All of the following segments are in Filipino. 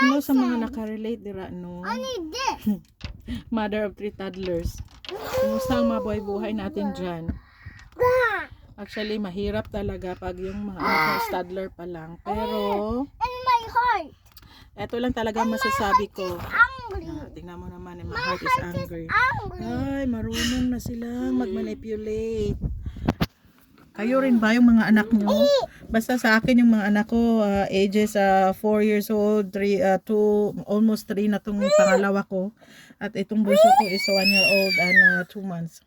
Ano sa mga nakarelate dira no? I need this. Mother of 3 toddlers. Kumusta ang mga buhay-buhay natin dyan? Actually, mahirap talaga pag yung mga anak mo toddler pa lang. Pero, And my heart. eto lang talaga masasabi ko. Angry. Tingnan mo naman, my heart is angry. Angry. Ay, marunong na silang mag-manipulate. Kayo rin ba yung mga anak nyo? Basta sa akin yung mga anak ko, ages 4 years old, 2, almost 3 na tong pangalawa ko. At itong bunso ko is 1 year old and 2 months.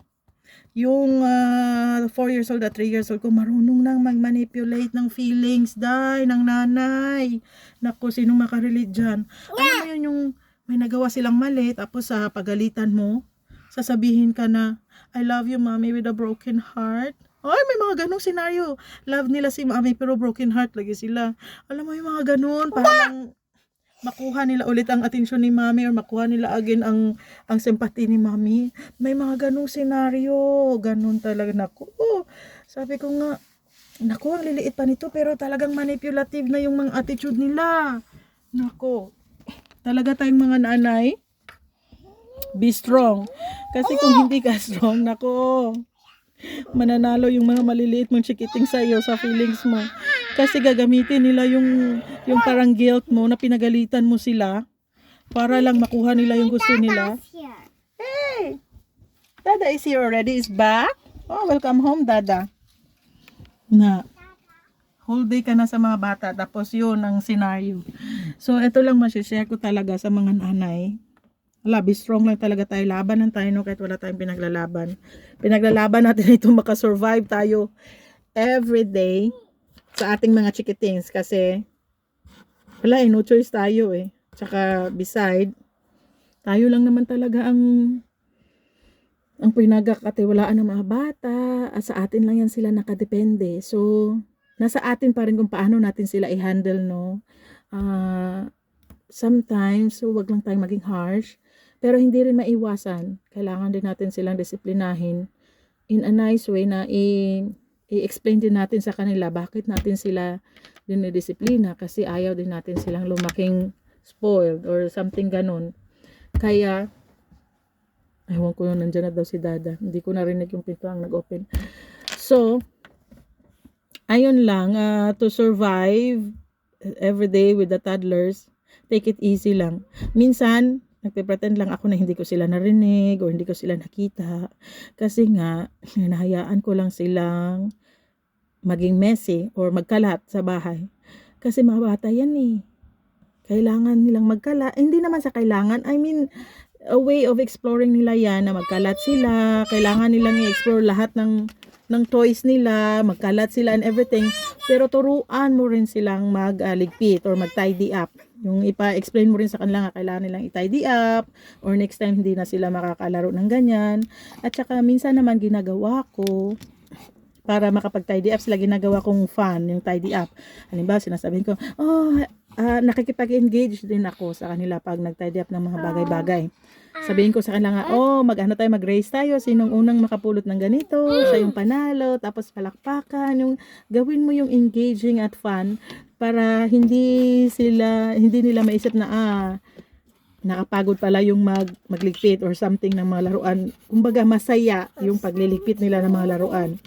Yung 4 years old at 3 years old ko, marunong nang mag-manipulate ng feelings, ng nanay. Naku, sino makarelate dyan? Alam mo yun yung may nagawa silang mali, tapos sa pagalitan mo, sasabihin ka na, I love you, mommy, with a broken heart. Ay, may mga ganong senaryo. Love nila si mami, pero broken heart lagi sila. Alam mo yung mga ganon, parang makuha nila ulit ang atensyon ni mami or makuha nila again ang sympathy ni mami. May mga ganong senaryo. Ganon talaga. Naku. Sabi ko nga, naku, ang liliit pa nito pero talagang manipulative na yung mga attitude nila. Naku. Talaga tayong mga nanay, be strong. Kasi kung hindi ka strong, naku, mananalo yung mga maliliit mong chikiting sa'yo sa feelings mo. Kasi gagamitin nila yung parang guilt mo na pinagalitan mo sila para lang makuha nila yung gusto nila. Here. Hey! Dada is here already. Is back? Oh, welcome home, Dada. Na, whole day ka na sa mga bata. Tapos yun ang scenario. So, ito lang masishare ko talaga sa mga nanay. Wala, be strong lang talaga tayo. Laban lang tayo, no? Kahit wala tayong pinaglalaban. Pinaglalaban natin ito makasurvive tayo every day sa ating mga chikitings. Kasi, wala no choice tayo Tsaka, beside, tayo lang naman talaga ang pinagkakatiwalaan ng mga bata. At sa atin lang yan sila nakadepende. So, nasa atin pa rin kung paano natin sila i-handle, no? Sometimes, so wag lang tayong maging harsh. Pero hindi rin maiwasan. Kailangan din natin silang disiplinahin in a nice way na i-explain din natin sa kanila bakit natin sila dinidisiplina kasi ayaw din natin silang lumaking spoiled or something ganun. Kaya, ewan ko yun, nandyan na daw si Dada. Hindi ko narinig yung pinto ang nag-open. So, ayun lang, to survive every day with the toddlers, take it easy lang. Minsan, nagpe-pretend lang ako na hindi ko sila narinig o hindi ko sila nakita. Kasi nga, hinahayaan ko lang silang maging messy or magkalat sa bahay. Kasi mga bata yan Kailangan nilang magkalat. Hindi naman sa kailangan. I mean, a way of exploring nila yan na magkalat sila. Kailangan nilang i-explore lahat ng toys nila, magkalat sila and everything. Pero turuan mo rin silang magligpit or mag-tidy up. Yung ipa-explain mo rin sa kanila nga kailangan nilang i-tidy up or next time hindi na sila makakalaro ng ganyan. At saka minsan naman ginagawa ko para makapag-tidy up sila, ginagawa kong fun yung tidy up. Halimbawa, sinasabihin ko, nakikipag-engage din ako sa kanila pag nag-tidy up ng mga bagay-bagay. Sabihin ko sa kanila nga, mag-race tayo, sinong unang makapulot ng ganito, siya yung panalo, tapos palakpakan, yung gawin mo yung engaging at fun para hindi nila maisip na nakapagod pala yung magligpit or something ng mga laruan. Kumbaga masaya yung pagliligpit nila ng mga laruan.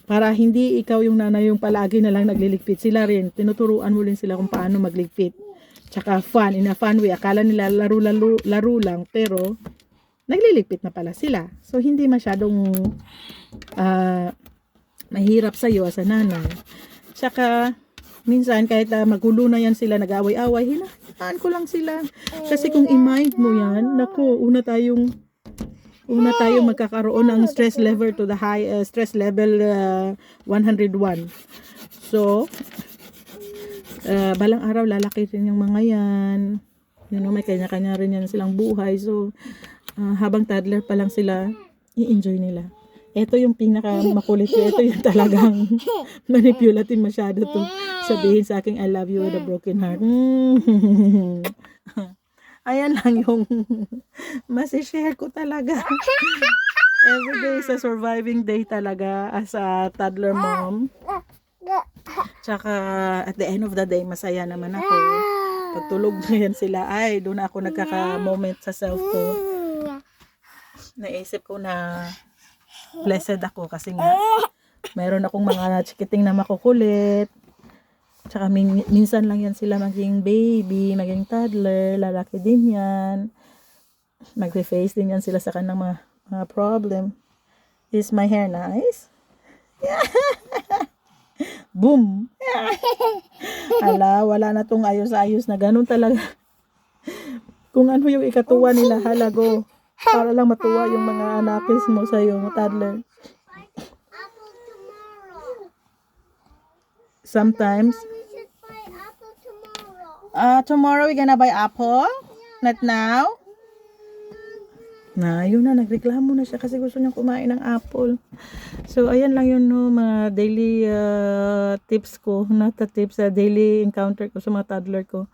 Para hindi ikaw yung nanay yung palagi na lang nagliligpit, sila rin, tinuturuan mo rin sila kung paano magligpit. Tsaka fun, in a fun way. Akala nila laro lang, pero nagliligpit na pala sila. So, hindi masyadong mahirap sa'yo as a nanay. Tsaka, minsan, kahit magulo na yan sila, nag-away-away, hinahanaan ko lang sila. Kasi kung i-mind mo yan, naku, una tayong magkakaroon ng stress level to the high, stress level 101. So, balang araw lalaki rin yung mga yan. May kanya-kanya rin yan silang buhay. So, habang toddler pa lang sila, i-enjoy nila. Ito yung pinaka makulit ko. Ito yung talagang manipulative masyado to sabihin sa akin, I love you with a broken heart. Ayan lang yung masishare ko talaga. Everyday is a surviving day talaga as a toddler mom. Tsaka at the end of the day, masaya naman ako. Pagtulog na yan sila, ay, doon ako nagkaka-moment sa self ko. Naisip ko na blessed ako kasi nga, meron akong mga chikiting na makukulit. Tsaka minsan lang yan sila maging baby, maging toddler, lalaki din yan. Magfe-face din yan sila sa kanang mga problem. Is my hair nice? Boom! Ala, wala na tong ayos-ayos na ganun talaga. Kung ano yung ikatuwa nila, halago. Para lang matuwa yung mga anakis mo sa'yo, toddler. Apple tomorrow. Sometimes, We should buy apple tomorrow. tomorrow we gonna buy apple? Not now? Na, yun na, nagreklamo na siya kasi gusto niyang kumain ng apple. So, ayan lang yun, no, mga daily tips ko, not the tips, daily encounter ko sa mga toddler ko.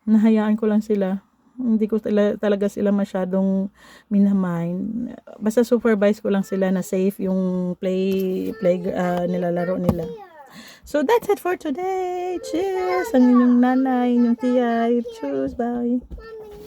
Nahayaan ko lang sila. Hindi ko talaga sila masyadong minamind. Basta supervise ko lang sila na safe yung nilalaro nila. So, that's it for today. Cheers! Ang inyong nanay, inyong tiyay. Cheers! Bye!